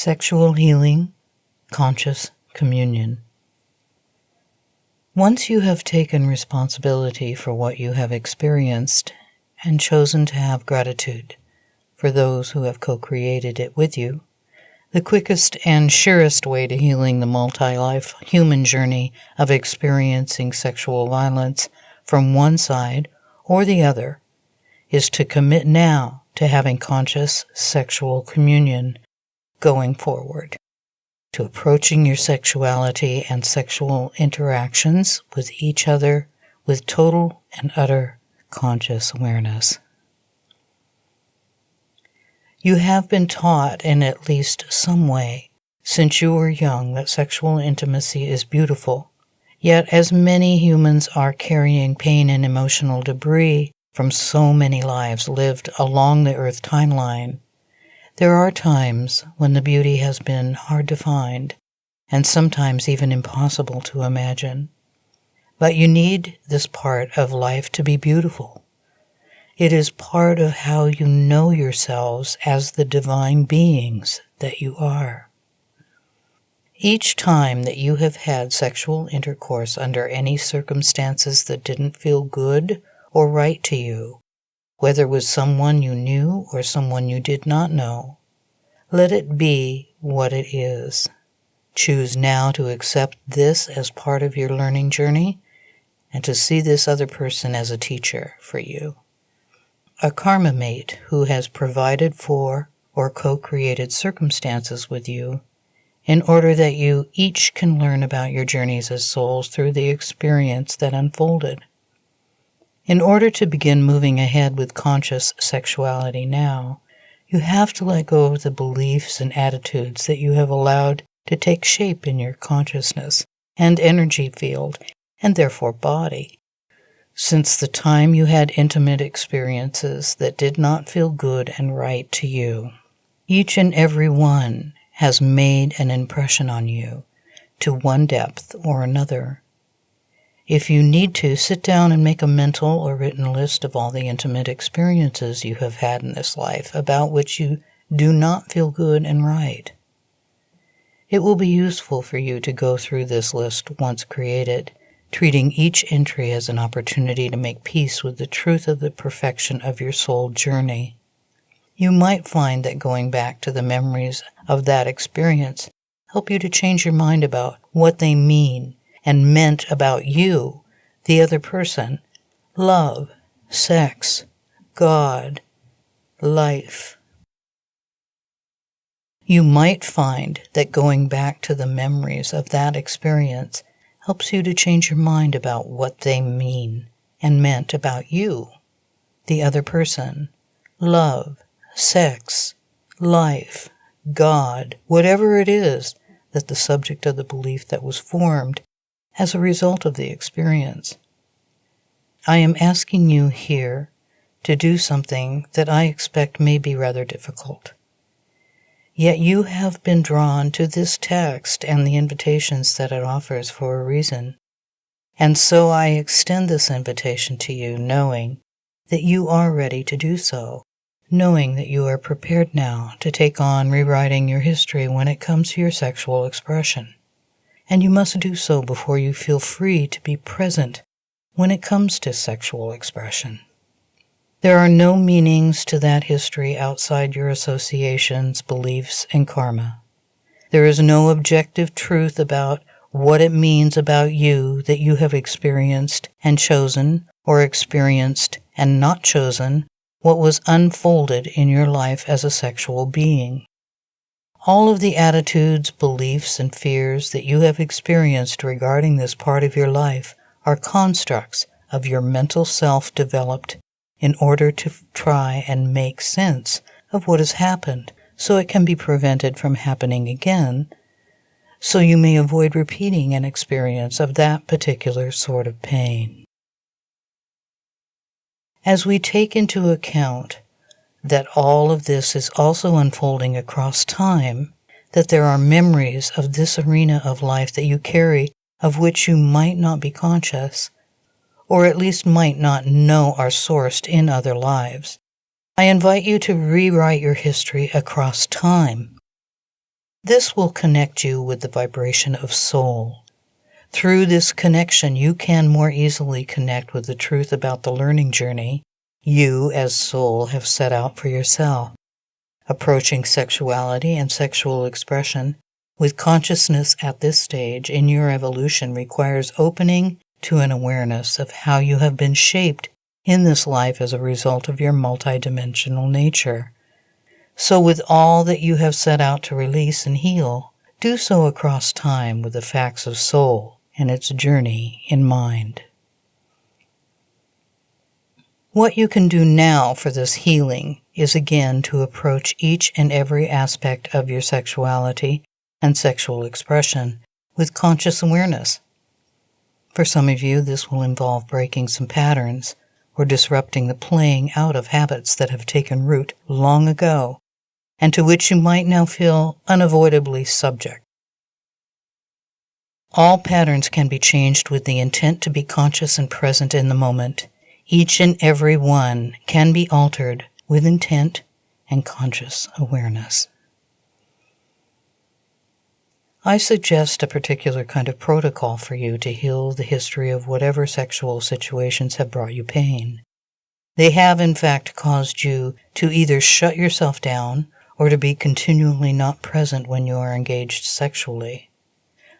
Sexual healing, conscious communion. Once you have taken responsibility for what you have experienced and chosen to have gratitude for those who have co-created it with you, the quickest and surest way to healing the multi-life human journey of experiencing sexual violence from one side or the other is to commit now to having conscious sexual communion going forward, to approaching your sexuality and sexual interactions with each other with total and utter conscious awareness. You have been taught in at least some way since you were young that sexual intimacy is beautiful, yet as many humans are carrying pain and emotional debris from so many lives lived along the Earth timeline, there are times when the beauty has been hard to find and sometimes even impossible to imagine. But you need this part of life to be beautiful. It is part of how you know yourselves as the divine beings that you are. Each time that you have had sexual intercourse under any circumstances that didn't feel good or right to you, whether with someone you knew or someone you did not know, let it be what it is. Choose now to accept this as part of your learning journey and to see this other person as a teacher for you. A karma mate who has provided for or co-created circumstances with you in order that you each can learn about your journeys as souls through the experience that unfolded. In order to begin moving ahead with conscious sexuality now, you have to let go of the beliefs and attitudes that you have allowed to take shape in your consciousness and energy field, and therefore body. Since the time you had intimate experiences that did not feel good and right to you, each and every one has made an impression on you to one depth or another. If you need to, sit down and make a mental or written list of all the intimate experiences you have had in this life about which you do not feel good and right. It will be useful for you to go through this list once created, treating each entry as an opportunity to make peace with the truth of the perfection of your soul journey. You might find that going back to the memories of that experience help you to change your mind about what they mean and meant about you, the other person, love, sex, God, life. You might find that going back to the memories of that experience helps you to change your mind about what they mean and meant about you, the other person, love, sex, life, God, whatever it is that the subject of the belief that was formed as a result of the experience. I am asking you here to do something that I expect may be rather difficult. Yet you have been drawn to this text and the invitations that it offers for a reason. And so I extend this invitation to you knowing that you are ready to do so, knowing that you are prepared now to take on rewriting your history when it comes to your sexual expression. And you must do so before you feel free to be present when it comes to sexual expression. There are no meanings to that history outside your associations, beliefs, and karma. There is no objective truth about what it means about you that you have experienced and chosen, or experienced and not chosen, what was unfolded in your life as a sexual being. All of the attitudes, beliefs, and fears that you have experienced regarding this part of your life are constructs of your mental self developed in order to try and make sense of what has happened so it can be prevented from happening again, so you may avoid repeating an experience of that particular sort of pain. As we take into account that all of this is also unfolding across time, that there are memories of this arena of life that you carry of which you might not be conscious, or at least might not know are sourced in other lives, I invite you to rewrite your history across time. This will connect you with the vibration of soul. Through this connection, you can more easily connect with the truth about the learning journey you as soul have set out for yourself. Approaching sexuality and sexual expression with consciousness at this stage in your evolution requires opening to an awareness of how you have been shaped in this life as a result of your multidimensional nature. So with all that you have set out to release and heal, do so across time with the facts of soul and its journey in mind. What you can do now for this healing is again to approach each and every aspect of your sexuality and sexual expression with conscious awareness. For some of you, this will involve breaking some patterns or disrupting the playing out of habits that have taken root long ago and to which you might now feel unavoidably subject. All patterns can be changed with the intent to be conscious and present in the moment. Each and every one can be altered with intent and conscious awareness. I suggest a particular kind of protocol for you to heal the history of whatever sexual situations have brought you pain. They have, in fact, caused you to either shut yourself down or to be continually not present when you are engaged sexually.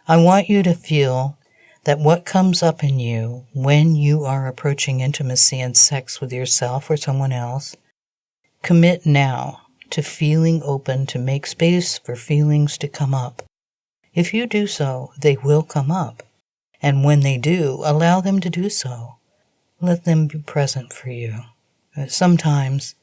I want you to feel that what comes up in you when you are approaching intimacy and sex with yourself or someone else, commit now to feeling open to make space for feelings to come up. If you do so, they will come up. And when they do, allow them to do so. Let them be present for you. Sometimes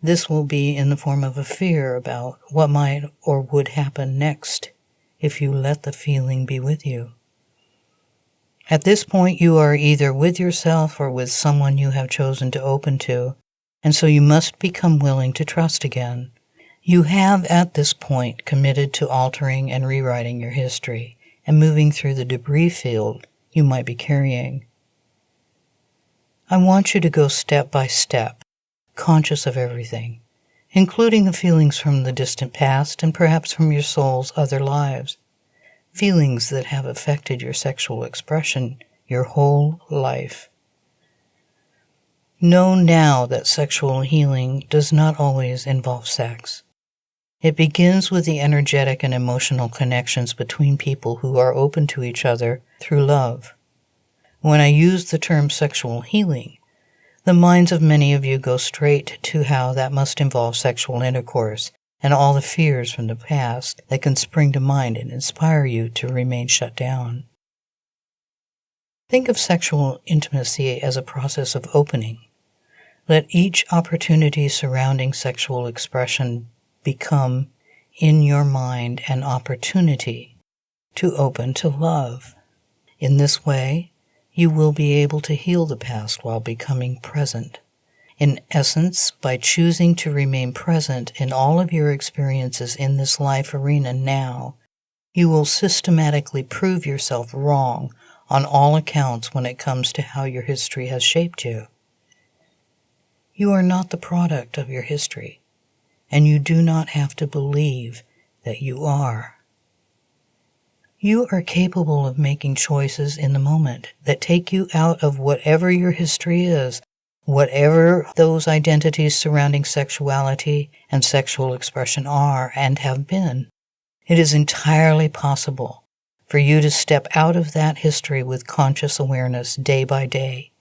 this will be in the form of a fear about what might or would happen next if you let the feeling be with you. At this point, you are either with yourself or with someone you have chosen to open to, and so you must become willing to trust again. You have, at this point, committed to altering and rewriting your history and moving through the debris field you might be carrying. I want you to go step by step, conscious of everything, including the feelings from the distant past and perhaps from your soul's other lives. Feelings that have affected your sexual expression your whole life. Know now that sexual healing does not always involve sex. It begins with the energetic and emotional connections between people who are open to each other through love. When I use the term sexual healing, the minds of many of you go straight to how that must involve sexual intercourse and all the fears from the past that can spring to mind and inspire you to remain shut down. Think of sexual intimacy as a process of opening. Let each opportunity surrounding sexual expression become, in your mind, an opportunity to open to love. In this way, you will be able to heal the past while becoming present. In essence, by choosing to remain present in all of your experiences in this life arena now, you will systematically prove yourself wrong on all accounts when it comes to how your history has shaped you. You are not the product of your history, and you do not have to believe that you are. You are capable of making choices in the moment that take you out of whatever your history is, whatever those identities surrounding sexuality and sexual expression are and have been. It is entirely possible for you to step out of that history with conscious awareness day by day,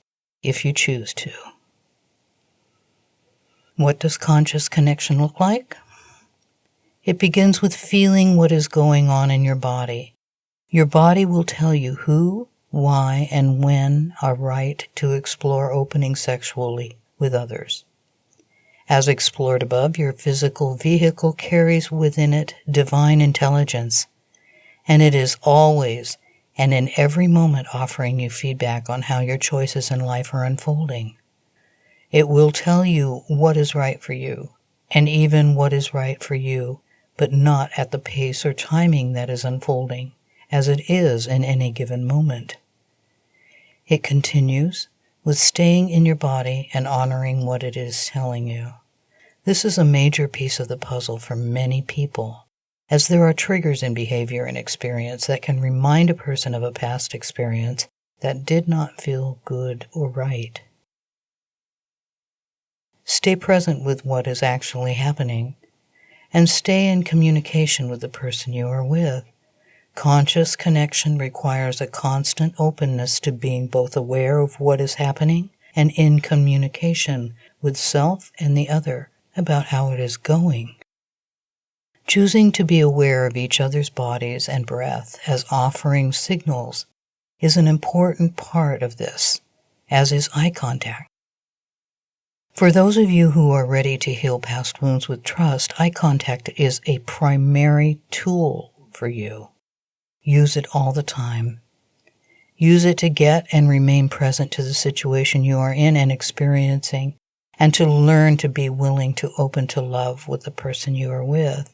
if you choose to. What does conscious connection look like? It begins with feeling what is going on in your body. Your body will tell you who, why, and when are right to explore opening sexually with others. As explored above, your physical vehicle carries within it divine intelligence, and it is always and in every moment offering you feedback on how your choices in life are unfolding. It will tell you what is right for you, and even what is right for you, but not at the pace or timing that is unfolding, as it is in any given moment. It continues with staying in your body and honoring what it is telling you. This is a major piece of the puzzle for many people, as there are triggers in behavior and experience that can remind a person of a past experience that did not feel good or right. Stay present with what is actually happening, and stay in communication with the person you are with. Conscious connection requires a constant openness to being both aware of what is happening and in communication with self and the other about how it is going. Choosing to be aware of each other's bodies and breath as offering signals is an important part of this, as is eye contact. For those of you who are ready to heal past wounds with trust, eye contact is a primary tool for you. Use it all the time. Use it to get and remain present to the situation you are in and experiencing, and to learn to be willing to open to love with the person you are with.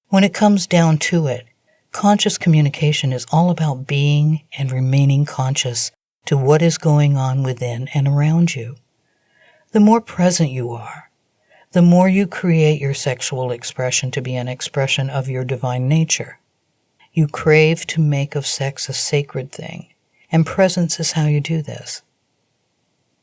When it comes down to it, conscious communication is all about being and remaining conscious to what is going on within and around you. The more present you are, the more you create your sexual expression to be an expression of your divine nature. You crave to make of sex a sacred thing, and presence is how you do this.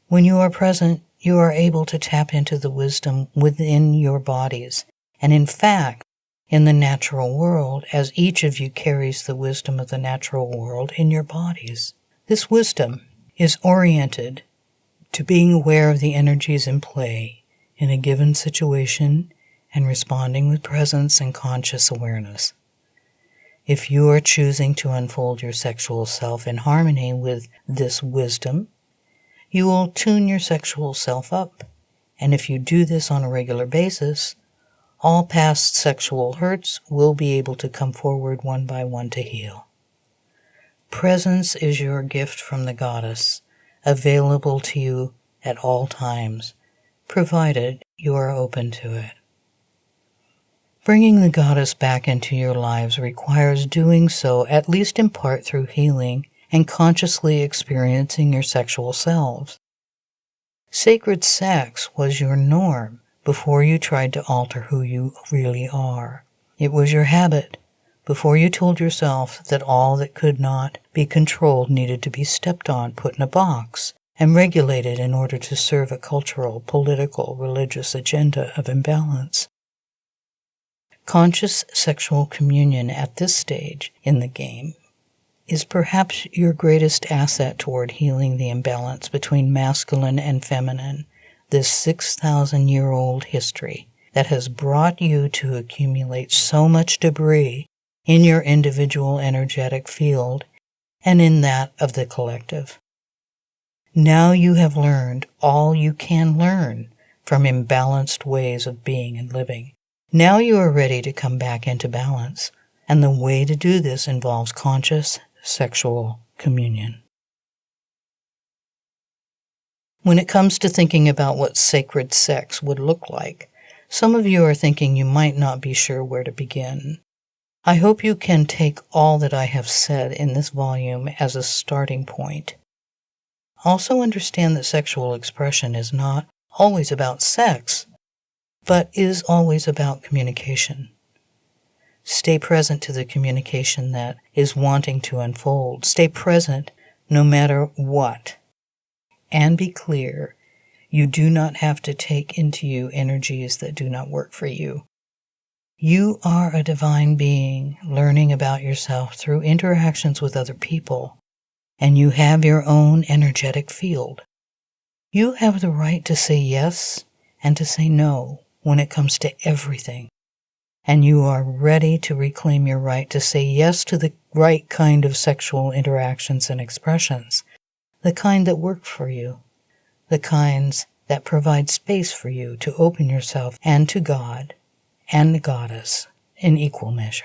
When you are present, you are able to tap into the wisdom within your bodies, and in fact, in the natural world, as each of you carries the wisdom of the natural world in your bodies. This wisdom is oriented to being aware of the energies in play in a given situation and responding with presence and conscious awareness. If you are choosing to unfold your sexual self in harmony with this wisdom, you will tune your sexual self up, and if you do this on a regular basis, all past sexual hurts will be able to come forward one by one to heal. Presence is your gift from the goddess, available to you at all times, provided you are open to it. Bringing the goddess back into your lives requires doing so at least in part through healing and consciously experiencing your sexual selves. Sacred sex was your norm before you tried to alter who you really are. It was your habit before you told yourself that all that could not be controlled needed to be stepped on, put in a box, and regulated in order to serve a cultural, political, religious agenda of imbalance. Conscious sexual communion at this stage in the game is perhaps your greatest asset toward healing the imbalance between masculine and feminine, this 6,000-year-old history that has brought you to accumulate so much debris in your individual energetic field and in that of the collective. Now you have learned all you can learn from imbalanced ways of being and living. Now you are ready to come back into balance, and the way to do this involves conscious sexual communion. When it comes to thinking about what sacred sex would look like, some of you are thinking you might not be sure where to begin. I hope you can take all that I have said in this volume as a starting point. Also understand that sexual expression is not always about sex, but is always about communication. Stay present to the communication that is wanting to unfold. Stay present no matter what. And be clear, you do not have to take into you energies that do not work for you. You are a divine being learning about yourself through interactions with other people, and you have your own energetic field. You have the right to say yes and to say no when it comes to everything, and you are ready to reclaim your right to say yes to the right kind of sexual interactions and expressions, the kind that work for you, the kinds that provide space for you to open yourself and to God and the goddess in equal measure.